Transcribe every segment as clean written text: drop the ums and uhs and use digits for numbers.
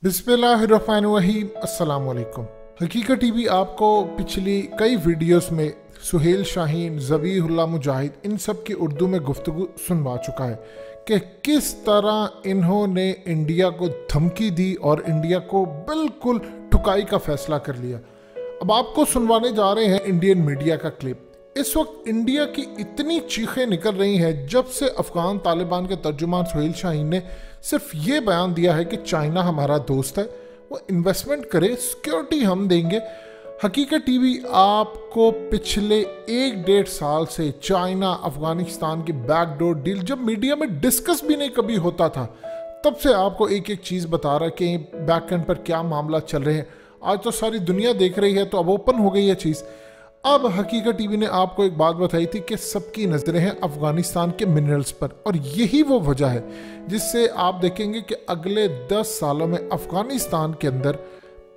बिस्मिल्लाहिर्रहमानिर्रहीम, अस्सलाम वालेकुम। हकीकत टीवी आपको पिछली कई वीडियोस में सुहेल शाहीन, ज़बीहुल्लाह मुजाहिद इन सब की उर्दू में गुफ्तगू सुनवा चुका है कि किस तरह इन्होंने इंडिया को धमकी दी और इंडिया को बिल्कुल ठुकाई का फैसला कर लिया। अब आपको सुनवाने जा रहे हैं इंडियन मीडिया का क्लिप। इस वक्त इंडिया की इतनी चीखें निकल रही हैं जब से अफगान तालिबान के तर्जुमान सुहेल शाहीन ने सिर्फ ये बयान दिया है कि चाइना हमारा दोस्त है, वो इन्वेस्टमेंट करे, सिक्योरिटी हम देंगे। हकीकत टीवी आपको पिछले 1-1.5 साल से चाइना अफगानिस्तान की बैकडोर डील जब मीडिया में डिस्कस भी नहीं कभी होता था, तब से आपको एक एक चीज़ बता रहा है कि बैक एंड पर क्या मामला चल रहे हैं। आज तो सारी दुनिया देख रही है, तो अब ओपन हो गई है चीज़। अब हकीकत टीवी ने आपको एक बात बताई थी कि सबकी नज़रें हैं अफगानिस्तान के मिनरल्स पर, और यही वो वजह है जिससे आप देखेंगे कि अगले 10 सालों में अफगानिस्तान के अंदर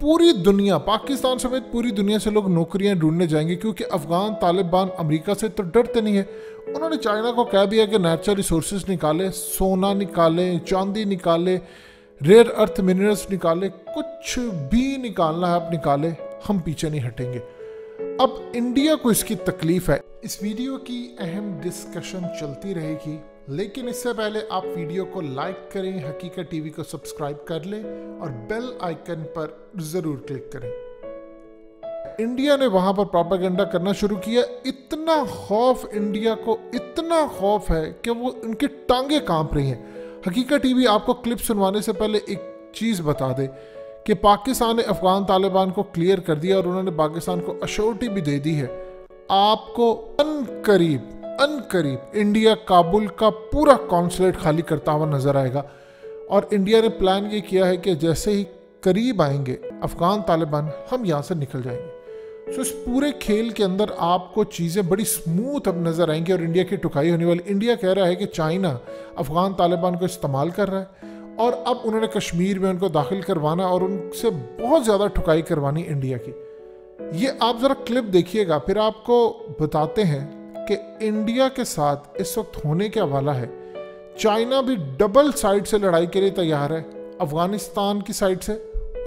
पूरी दुनिया, पाकिस्तान समेत पूरी दुनिया से लोग नौकरियां ढूंढने जाएंगे, क्योंकि अफगान तालिबान अमेरिका से तो डरते नहीं है। उन्होंने चाइना को कह दिया कि नेचुरल रिसोर्सेज निकाले, सोना निकाले, चांदी निकाले, रेयर अर्थ मिनरल्स निकाले, कुछ भी निकालना है आप निकाले, हम पीछे नहीं हटेंगे। अब इंडिया को इसकी तकलीफ है। इस वीडियो की अहम डिस्कशन चलती रहेगी, लेकिन इससे पहले आप वीडियो को लाइक करें, हकीकत टीवी को सब्सक्राइब कर लें और बेल आइकन पर जरूर क्लिक करें। इंडिया ने वहां पर प्रोपेगेंडा करना शुरू किया। इतना खौफ इंडिया को, इतना खौफ है कि वो उनकी टांगे कांप रही हैं। हकीकत टीवी आपको क्लिप सुनवाने से पहले एक चीज़ बता दे कि पाकिस्तान ने अफगान तालिबान को क्लियर कर दिया और उन्होंने पाकिस्तान को अश्योरिटी भी दे दी है। आपको अनकरीब इंडिया काबुल का पूरा कॉन्सुलेट खाली करता हुआ नजर आएगा। और इंडिया ने प्लान ये किया है कि जैसे ही करीब आएंगे अफगान तालिबान, हम यहाँ से निकल जाएंगे। सो इस पूरे खेल के अंदर आपको चीज़ें बड़ी स्मूथ अब नजर आएंगी और इंडिया की ठुकाई होने वाली। इंडिया कह रहा है कि चाइना अफगान तालिबान को इस्तेमाल कर रहा है और अब उन्होंने कश्मीर में उनको दाखिल करवाना और उनसे बहुत ज़्यादा ठुकाई करवानी इंडिया की। ये आप ज़रा क्लिप देखिएगा, फिर आपको बताते हैं कि इंडिया के साथ इस वक्त होने क्या वाला है। चाइना भी डबल साइड से लड़ाई के लिए तैयार है, अफगानिस्तान की साइड से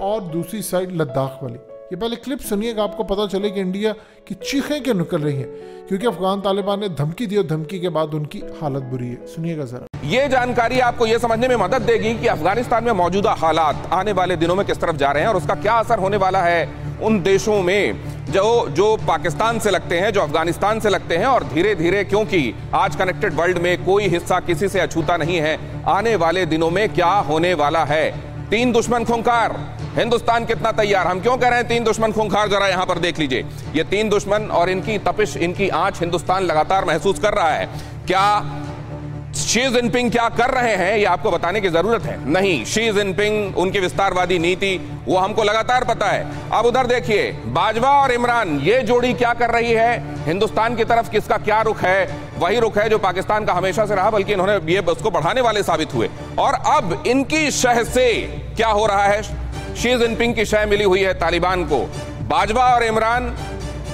और दूसरी साइड लद्दाख वाली। ये पहले क्लिप सुनिएगा, आपको पता चले कि इंडिया की चीखें क्यों निकल रही हैं, क्योंकि अफगान तालिबान ने धमकी दी और धमकी के बाद उनकी हालत बुरी है। सुनिएगा जरा। ये जानकारी आपको ये समझने में मदद देगी कि अफगानिस्तान में मौजूदा हालात आने वाले दिनों में किस तरफ जा रहे हैं और उसका क्या असर होने वाला है उन देशों में जो पाकिस्तान से लगते हैं, जो अफगानिस्तान से लगते हैं। और धीरे धीरे, क्योंकि आज कनेक्टेड वर्ल्ड में कोई हिस्सा किसी से अछूता नहीं है, आने वाले दिनों में क्या होने वाला है। 3 दुश्मन खूंखार, हिंदुस्तान कितना तैयार। हम क्यों कह रहे हैं 3 दुश्मन खूंखार, जरा यहां पर देख लीजिए। ये 3 दुश्मन और इनकी तपिश, इनकी आंच हिंदुस्तान लगातार महसूस कर रहा है। क्या शी जिनपिंग क्या कर रहे हैं ये आपको बताने की जरूरत है? नहीं, शी जिनपिंग, उनकी विस्तारवादी नीति, वो हमको लगातार पता है। अब उधर देखिए, बाजवा और इमरान, ये जोड़ी क्या कर रही है? हिंदुस्तान की तरफ किसका क्या रुख है? वही रुख है जो पाकिस्तान का हमेशा से रहा, बल्कि इन्होंने ये उसको बढ़ाने वाले साबित हुए। और अब इनकी शह से क्या हो रहा है? शी जिनपिंग की शह मिली हुई है तालिबान को। बाजवा और इमरान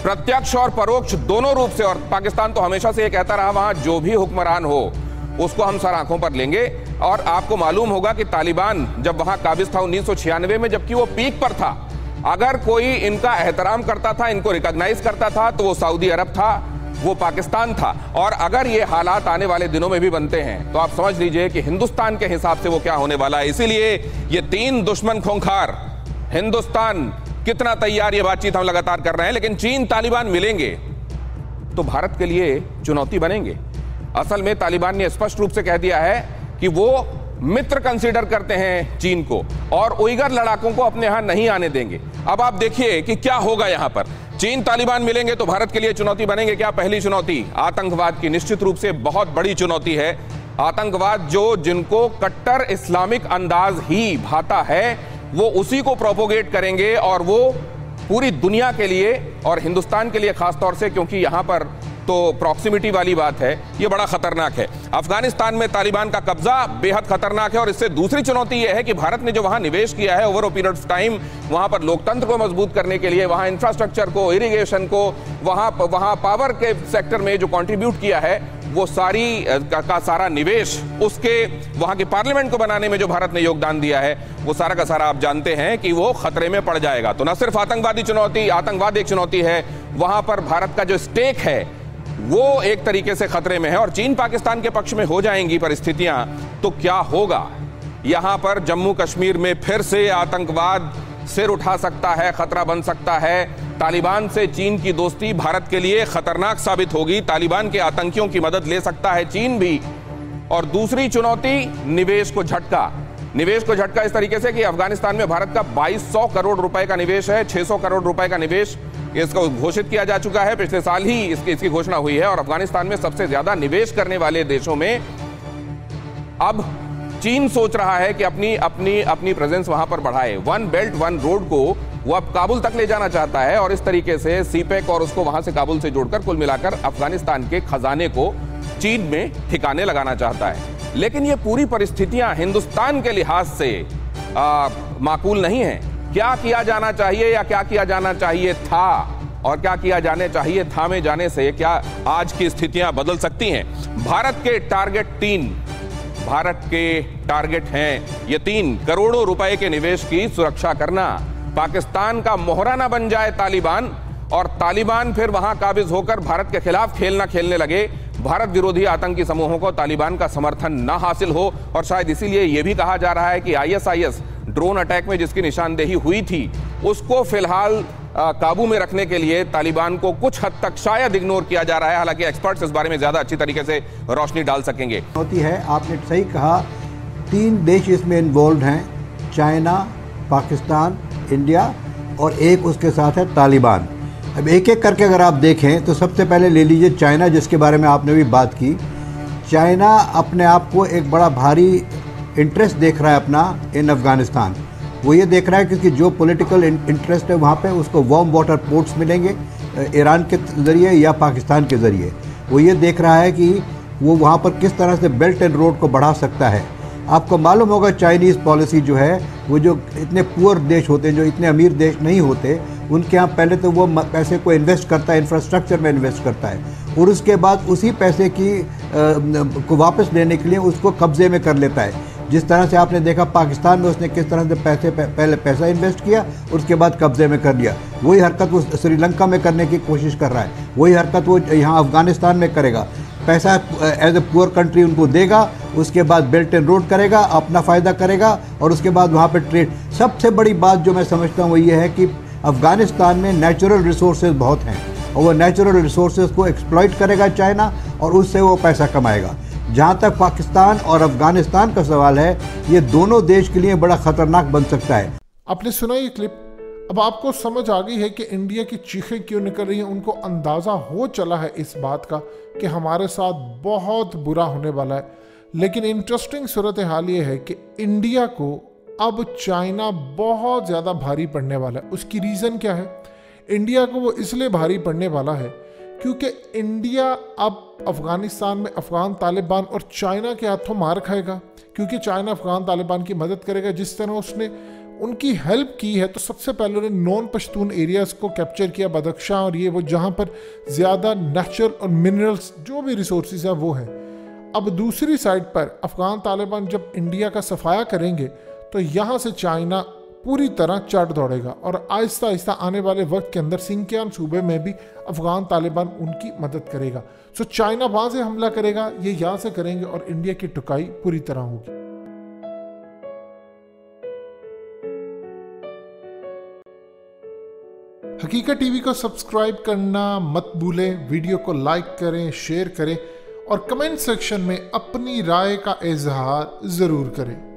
प्रत्यक्ष और परोक्ष दोनों रूप से, और पाकिस्तान तो हमेशा से ये कहता रहा वहां जो भी हुक्मरान हो उसको हम सर आंखों पर लेंगे। और आपको मालूम होगा कि तालिबान जब वहां काबिज था 1996 में, जबकि वो पीक पर था, अगर कोई इनका एहतराम करता था, इनको रिकॉग्नाइज करता था, तो वो सऊदी अरब था, वो पाकिस्तान था। और अगर ये हालात आने वाले दिनों में भी बनते हैं तो आप समझ लीजिए कि हिंदुस्तान के हिसाब से वो क्या होने वाला है। इसीलिए ये 3 दुश्मन खूंखार, हिंदुस्तान कितना तैयार, ये बातचीत हम लगातार कर रहे हैं। लेकिन चीन तालिबान मिलेंगे तो भारत के लिए चुनौती बनेंगे। असल में तालिबान ने स्पष्ट रूप से कह दिया है कि वो मित्र कंसीडर करते हैं चीन को और उइगर लड़ाकों को अपने यहां नहीं आने देंगे। अब आप देखिए कि क्या होगा यहां पर। चीन तालिबान मिलेंगे तो भारत के लिए चुनौती बनेंगे। क्या? पहली चुनौती आतंकवाद की, निश्चित रूप से बहुत बड़ी चुनौती है। आतंकवाद जिनको कट्टर इस्लामिक अंदाज ही भाता है, वो उसी को प्रोपोगेट करेंगे और वो पूरी दुनिया के लिए और हिंदुस्तान के लिए खासतौर से, क्योंकि यहां पर तो प्रॉक्सिमिटी वाली बात है, ये बड़ा खतरनाक है। अफगानिस्तान में तालिबान का कब्जा बेहद खतरनाक है। और इससे दूसरी चुनौती यह है कि भारत ने जो वहां निवेश किया है over a period of time, वहां पर लोकतंत्र को मजबूत करने के लिए, वहां इंफ्रास्ट्रक्चर को, इरिगेशन को, वहां पावर के सेक्टर में जो कंट्रीब्यूट किया है, वो सारी का सारा निवेश उसके वहां की पार्लियामेंट को बनाने में जो भारत ने योगदान दिया है, वो सारा का सारा आप जानते हैं कि वो खतरे में पड़ जाएगा। तो न सिर्फ आतंकवाद एक चुनौती है, वहां पर भारत का जो स्टेक है वो एक तरीके से खतरे में है। और चीन पाकिस्तान के पक्ष में हो जाएंगी परिस्थितियां तो क्या होगा? यहां पर जम्मू कश्मीर में फिर से आतंकवाद सिर उठा सकता है, खतरा बन सकता है। तालिबान से चीन की दोस्ती भारत के लिए खतरनाक साबित होगी। तालिबान के आतंकियों की मदद ले सकता है चीन भी। और दूसरी चुनौती निवेश को झटका इस तरीके से कि अफगानिस्तान में भारत का 2200 करोड़ रुपए का निवेश है, 600 करोड़ रुपए का निवेश इसको घोषित किया जा चुका है। पिछले साल ही इसकी घोषणा हुई है। और अफगानिस्तान में सबसे ज्यादा निवेश करने वाले देशों में अब चीन सोच रहा है कि अपनी प्रेजेंस वहां पर बढ़ाए। वन बेल्ट वन रोड को वो अब काबुल तक ले जाना चाहता है और इस तरीके से सीपेक और उसको वहां से काबुल से जोड़कर कुल मिलाकर अफगानिस्तान के खजाने को चीन में ठिकाने लगाना चाहता है। लेकिन ये पूरी परिस्थितियां हिंदुस्तान के लिहाज से माकूल नहीं है। क्या किया जाना चाहिए या क्या किया जाना चाहिए था और क्या किया जाने चाहिए था में जाने से क्या आज की स्थितियां बदल सकती हैं? भारत के टारगेट हैं ये 3 करोड़ों रुपए के निवेश की सुरक्षा करना। पाकिस्तान का मोहरा ना बन जाए तालिबान और तालिबान फिर वहां काबिज होकर भारत के खिलाफ खेलने लगे। भारत विरोधी आतंकी समूहों को तालिबान का समर्थन न हासिल हो। और शायद इसीलिए यह भी कहा जा रहा है कि ISIS ड्रोन अटैक में जिसकी निशानदेही हुई थी उसको फिलहाल काबू में रखने के लिए तालिबान को कुछ हद तक शायद इग्नोर किया जा रहा है। हालांकि एक्सपर्ट्स इस बारे में ज्यादा अच्छी तरीके से रोशनी डाल सकेंगे। होती है, आपने सही कहा, 3 देश इसमें इन्वॉल्व हैं, चाइना, पाकिस्तान, इंडिया और एक उसके साथ है तालिबान। अब एक एक करके अगर आप देखें तो सबसे पहले ले लीजिए चाइना, जिसके बारे में आपने भी बात की। चाइना अपने आप को एक बड़ा भारी इंटरेस्ट देख रहा है अपना इन अफ़गानिस्तान। वो ये देख रहा है क्योंकि जो पॉलिटिकल इंटरेस्ट है वहाँ पे उसको वार्म वाटर पोर्ट्स मिलेंगे ईरान के ज़रिए या पाकिस्तान के ज़रिए। वो ये देख रहा है कि वो वहाँ पर किस तरह से बेल्ट एंड रोड को बढ़ा सकता है। आपको मालूम होगा चाइनीज़ पॉलिसी जो है, वो जो इतने पुअर देश होते हैं, जो इतने अमीर देश नहीं होते, उनके यहाँ पहले तो वो पैसे को इन्वेस्ट करता है, इंफ्रास्ट्रक्चर में इन्वेस्ट करता है और उसके बाद उसी पैसे को वापस लेने के लिए उसको कब्जे में कर लेता है। जिस तरह से आपने देखा पाकिस्तान में उसने किस तरह से पहले पैसा इन्वेस्ट किया और उसके बाद कब्जे में कर लिया। वही हरकत वो श्रीलंका में करने की कोशिश कर रहा है, वही हरकत वो यहाँ अफ़गानिस्तान में करेगा। पैसा एज ए पुअर कंट्री उनको देगा, उसके बाद बेल्ट एंड रोड करेगा, अपना फ़ायदा करेगा और उसके बाद वहाँ पर ट्रेड। सबसे बड़ी बात जो मैं समझता हूँ वो ये है कि अफ़गानिस्तान में नेचुरल रिसोर्सेज बहुत हैं और वो नेचुरल रिसोर्सेज को एक्सप्लॉइट करेगा चाइना और उससे वो पैसा कमाएगा। जहाँ तक पाकिस्तान और अफ़गानिस्तान का सवाल है, ये दोनों देश के लिए बड़ा ख़तरनाक बन सकता है। आपने सुना ये क्लिप, अब आपको समझ आ गई है कि इंडिया की चीखें क्यों निकल रही हैं। उनको अंदाज़ा हो चला है इस बात का कि हमारे साथ बहुत बुरा होने वाला है। लेकिन इंटरेस्टिंग सूरत हाल ये है कि इंडिया को अब चाइना बहुत ज़्यादा भारी पड़ने वाला है। उसकी रीज़न क्या है? इंडिया को वो इसलिए भारी पड़ने वाला है क्योंकि इंडिया अब अफ़गानिस्तान में अफ़गान तालिबान और चाइना के हाथों मार खाएगा। क्योंकि चाइना अफ़गान तालिबान की मदद करेगा। जिस तरह उसने उनकी हेल्प की है, तो सबसे पहले उन्होंने नॉन पश्तून एरियाज़ को कैप्चर किया, बदख्शां और ये वो, जहाँ पर ज़्यादा नेचुरल और मिनरल्स जो भी रिसोर्सेज है वो है। अब दूसरी साइड पर अफ़गान तालिबान जब इंडिया का सफाया करेंगे तो यहाँ से चाइना पूरी तरह चढ़ दौड़ेगा और आहिस्ता आहिस्ता आने वाले वक्त के अंदर सिंकियान सूबे में भी अफ़गान तालिबान उनकी मदद करेगा। सो चाइना वहाँ से हमला करेगा, ये यहाँ से करेंगे और इंडिया की टुकाई पूरी तरह होगी। हकीकत टीवी को सब्सक्राइब करना मत भूलें, वीडियो को लाइक करें, शेयर करें और कमेंट सेक्शन में अपनी राय का इजहार ज़रूर करें।